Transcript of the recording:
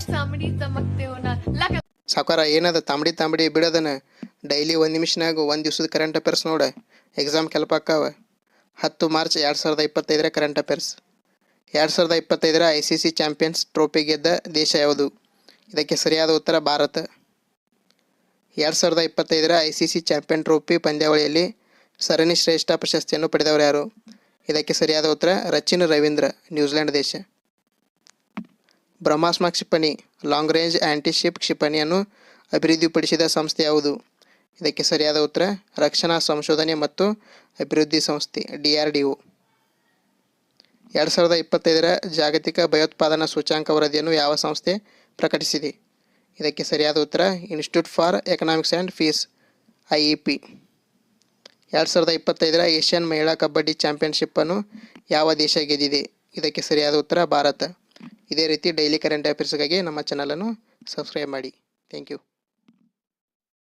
चामडी चमकते हो ना लग ಸಾವುಕಾರ ಏನದ ತಾಂಬಡಿ ಬಿಡೋದನ ಡೈಲಿ 1 ನಿಮಿಷನಾಗ 1 ದಿವಸದ ಕರೆಂಟ್ ಅಫೇರ್ಸ್ ನೋಡ ಎಕ್ಸಾಮ್ ಕೆಲ್ಪ ಆಕ್ಕಾವ. 10 March 2025 current affairs. 2025 ICC champions trophy ಗೆದ್ದ ದೇಶ ಯಾವುದು? ಇದಕ್ಕೆ ಸರಿಯಾದ ಉತ್ತರ ಭಾರತ. 2025 ICC ಚಾಂಪಿಯನ್ ಟ್ರೋಫಿ ಪಂದ್ಯಾವಳಿಯಲ್ಲಿ ಸರಣಿ ಶ್ರೇಷ್ಠ ಪ್ರಶಸ್ತಿಯನ್ನು ಪಡೆದವರು ಯಾರು? ಇದಕ್ಕೆ ಸರಿಯಾದ ಉತ್ತರ ರಚಿನ್ ರವೀಂದ್ರ, ನ್ಯೂಜಿಲೆಂಡ್ ದೇಶ. ಬ್ರಹ್ಮಾಸ್ತ್ರ ಕ್ಷಿಪಣಿ ಲಾಂಗ್ ರೇಂಜ್ ಆಂಟಿಶಿಪ್ ಕ್ಷಿಪಣಿಯನ್ನು ಅಭಿವೃದ್ಧಿಪಡಿಸಿದ ಸಂಸ್ಥೆ ಯಾವುದು? ಇದಕ್ಕೆ ಸರಿಯಾದ ಉತ್ತರ ರಕ್ಷಣಾ ಸಂಶೋಧನೆ ಮತ್ತು ಅಭಿವೃದ್ಧಿ ಸಂಸ್ಥೆ DRDO. 2025 ಜಾಗತಿಕ ಭಯೋತ್ಪಾದನಾ ಸೂಚ್ಯಂಕ ವರದಿಯನ್ನು ಯಾವ ಸಂಸ್ಥೆ ಪ್ರಕಟಿಸಿದೆ? ಇದಕ್ಕೆ ಸರಿಯಾದ ಉತ್ತರ institute for economics and peace IEP. 2025 Asian ಮಹಿಳಾ ಕಬಡ್ಡಿ ಚಾಂಪಿಯನ್ಶಿಪ್ಪನ್ನು ಯಾವ ದೇಶ ಗೆದ್ದಿದೆ? ಇದಕ್ಕೆ ಸರಿಯಾದ ಉತ್ತರ ಭಾರತ. ಇದೇ ರೀತಿ ಡೈಲಿ ಕರೆಂಟ್ ಅಫೇರ್ಸ್ಗಾಗಿ ನಮ್ಮ ಚಾನಲನ್ನು ಸಬ್ಸ್ಕ್ರೈಬ್ ಮಾಡಿ. Thank you.